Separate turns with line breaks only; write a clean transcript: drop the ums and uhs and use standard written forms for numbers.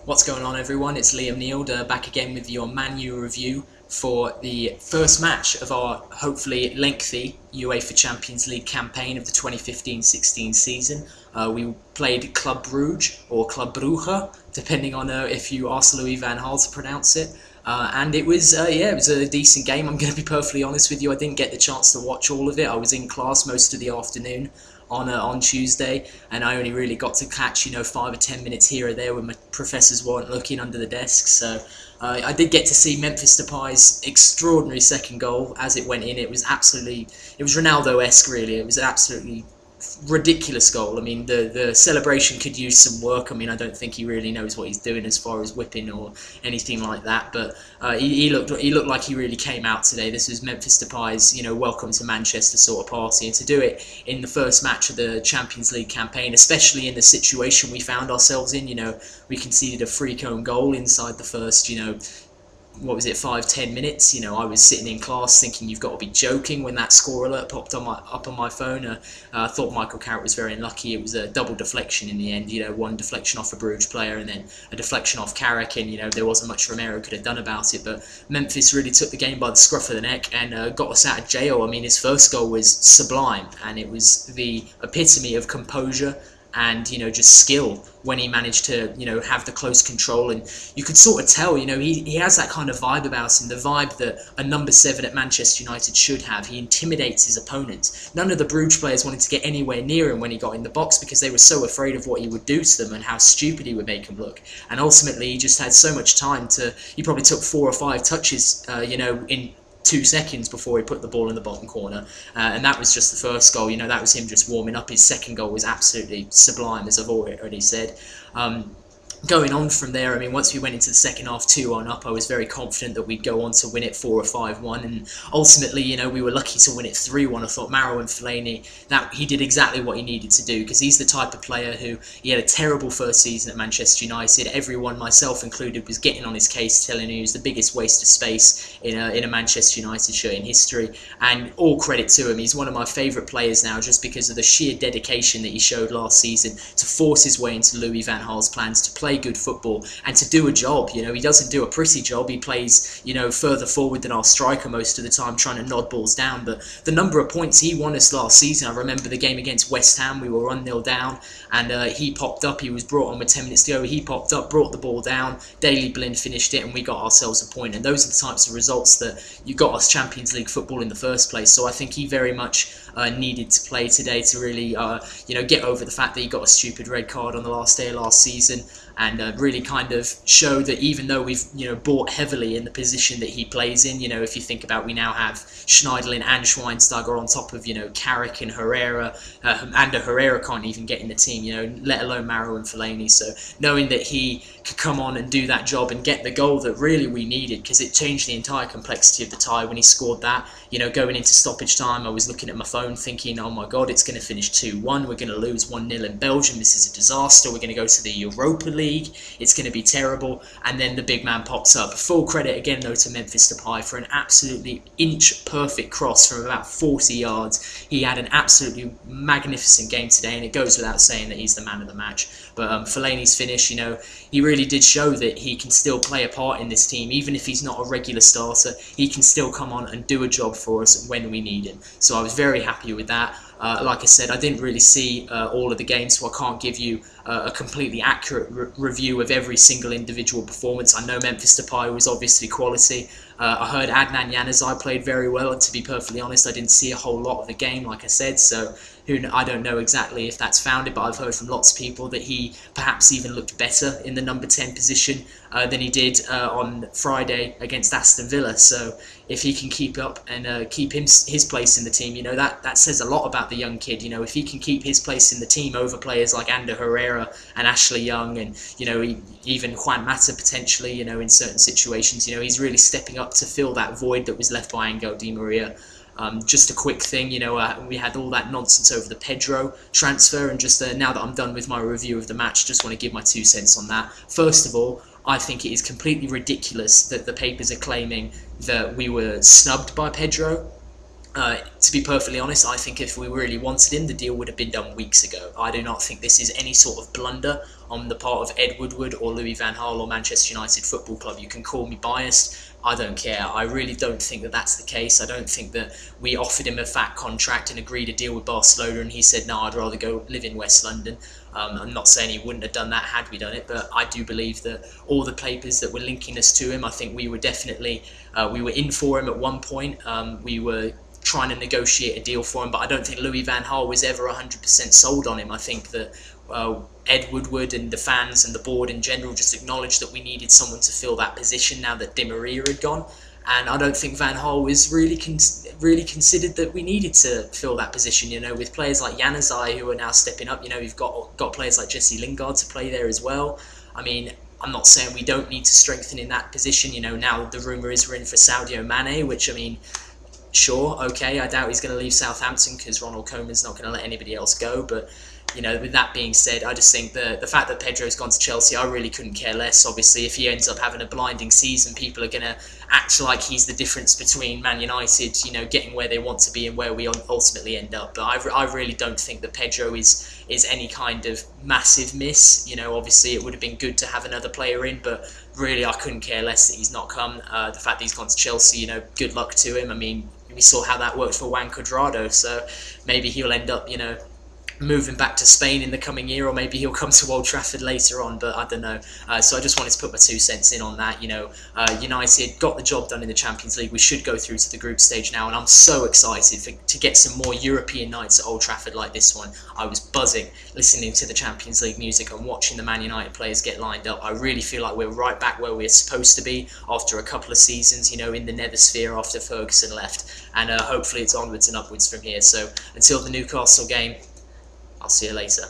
What's going on, everyone? It's Liam Neild, back again with your Man U review for the first match of our hopefully lengthy UEFA Champions League campaign of the 2015-16 season. We played Club Brugge, or Club Brugge, depending on if you ask Louis van Gaal to pronounce it. And it was, it was a decent game. I'm going to be perfectly honest with you. I didn't get the chance to watch all of it. I was in class most of the afternoon on Tuesday, and I only really got to catch 5 or 10 minutes here or there when my professors weren't looking under the desk. So I did get to see Memphis Depay's extraordinary second goal as it went in. It was Ronaldo-esque, really. It was an absolutely ridiculous goal. I mean, the celebration could use some work. I mean, I don't think he really knows what he's doing as far as whipping or anything like that. But he looked like he really came out today. This was Memphis Depay's welcome to Manchester sort of party, and to do it in the first match of the Champions League campaign, especially in the situation we found ourselves in. We conceded a freak own goal inside the first 5-10 minutes. I was sitting in class thinking, you've got to be joking, when that score alert popped up on my phone. I thought Michael Carrick was very unlucky. It was a double deflection in the end. One deflection off a Bruges player and then a deflection off Carrick, and there wasn't much Romero could have done about it. But Memphis really took the game by the scruff of the neck and got us out of jail. I mean, his first goal was sublime, and it was the epitome of composure and just skill when he managed to have the close control. And you could sort of tell he has that kind of vibe about him, the vibe that a number 7 at Manchester United should have. He intimidates his opponents. None of the Bruges players wanted to get anywhere near him when he got in the box because they were so afraid of what he would do to them and how stupid he would make them look. And ultimately he just had so much time he probably took 4 or 5 touches in 2 seconds before he put the ball in the bottom corner, and that was just the first goal. That was him just warming up. His second goal was absolutely sublime, as I've already said. Going on from there, I mean, once we went into the second half 2-1 up, I was very confident that we'd go on to win it 4 or 5-1, and ultimately, we were lucky to win it 3-1. I thought Marouane Fellaini, that he did exactly what he needed to do, because he's the type of player who, he had a terrible first season at Manchester United. Everyone, myself included, was getting on his case, telling him he was the biggest waste of space in a Manchester United shirt in history, and all credit to him. He's one of my favourite players now, just because of the sheer dedication that he showed last season to force his way into Louis van Gaal's plans, to play good football and to do a job. He doesn't do a pretty job. He plays further forward than our striker most of the time, trying to nod balls down. But the number of points he won us last season, I remember the game against West Ham, we were 1-0 down, and he popped up. He was brought on with 10 minutes to go. He popped up, brought the ball down, Daley Blind finished it, and we got ourselves a point. And those are the types of results that you got us Champions League football in the first place. So I think he very much needed to play today to really get over the fact that he got a stupid red card on the last day of last season, and really kind of show that even though we've bought heavily in the position that he plays in, if you think about, we now have Schneiderlin and Schweinsteiger on top of Carrick and Herrera, and Herrera can't even get in the team, let alone Marouane Fellaini. So knowing that he could come on and do that job and get the goal that really we needed, because it changed the entire complexity of the tie when he scored that. Going into stoppage time, I was looking at my phone thinking, oh my god, it's going to finish 2-1, we're going to lose 1-0 in Belgium, this is a disaster, we're going to go to the Europa League, it's going to be terrible. And then the big man pops up. Full credit again though to Memphis Depay for an absolutely inch perfect cross from about 40 yards. He had an absolutely magnificent game today, and it goes without saying that he's the man of the match. But Fellaini's finish, he really did show that he can still play a part in this team. Even if he's not a regular starter, he can still come on and do a job for us when we need him. So I was very happy with that. Like I said, I didn't really see all of the games, so I can't give you a completely accurate review of every single individual performance. I know Memphis Depay was obviously quality. I heard Adnan Januzaj played very well, and to be perfectly honest, I didn't see a whole lot of the game, like I said, so I don't know exactly if that's founded, but I've heard from lots of people that he perhaps even looked better in the number 10 position than he did on Friday against Aston Villa. So if he can keep up and keep his place in the team, that says a lot about the young kid. If he can keep his place in the team over players like Ander Herrera and Ashley Young, and even Juan Mata potentially, in certain situations, he's really stepping up to fill that void that was left by Angel Di Maria. Just a quick thing, we had all that nonsense over the Pedro transfer, and just now that I'm done with my review of the match, just want to give my 2 cents on that. First of all, I think it is completely ridiculous that the papers are claiming that we were snubbed by Pedro. To be perfectly honest, I think if we really wanted him, the deal would have been done weeks ago. I do not think this is any sort of blunder on the part of Ed Woodward or Louis van Gaal or Manchester United Football Club. You can call me biased, I don't care. I really don't think that that's the case. I don't think that we offered him a fat contract and agreed a deal with Barcelona and he said, no, I'd rather go live in West London. I'm not saying he wouldn't have done that had we done it, but I do believe that all the papers that were linking us to him, I think we were definitely, we were in for him at one point. We were trying to negotiate a deal for him, but I don't think Louis van Gaal was ever 100% sold on him. I think that Ed Woodward and the fans and the board in general just acknowledged that we needed someone to fill that position now that Di Maria had gone. And I don't think Van Gaal was really considered that we needed to fill that position. You know, with players like Januzaj who are now stepping up. You know, we've got players like Jesse Lingard to play there as well. I mean, I'm not saying we don't need to strengthen in that position. You know, now the rumour is we're in for Sadio Mane, which, I mean, sure, okay, I doubt he's going to leave Southampton because Ronald Koeman's not going to let anybody else go. But, you know, with that being said, I just think the fact that Pedro's gone to Chelsea, I really couldn't care less. Obviously, if he ends up having a blinding season, people are going to act like he's the difference between Man United, you know, getting where they want to be and where we ultimately end up. But I really don't think that Pedro is any kind of massive miss. You know, obviously it would have been good to have another player in, but really I couldn't care less that he's not come. The fact that he's gone to Chelsea, you know, good luck to him. I mean, we saw how that worked for Juan Cuadrado, so maybe he'll end up, you know, moving back to Spain in the coming year, or maybe he'll come to Old Trafford later on, but I don't know. So I just wanted to put my 2 cents in on that. You know, United got the job done in the Champions League. We should go through to the group stage now, and I'm so excited to get some more European nights at Old Trafford like this one. I was buzzing listening to the Champions League music and watching the Man United players get lined up. I really feel like we're right back where we're supposed to be after a couple of seasons, you know, in the Nethersphere after Ferguson left, and hopefully it's onwards and upwards from here. So until the Newcastle game, I'll see you later.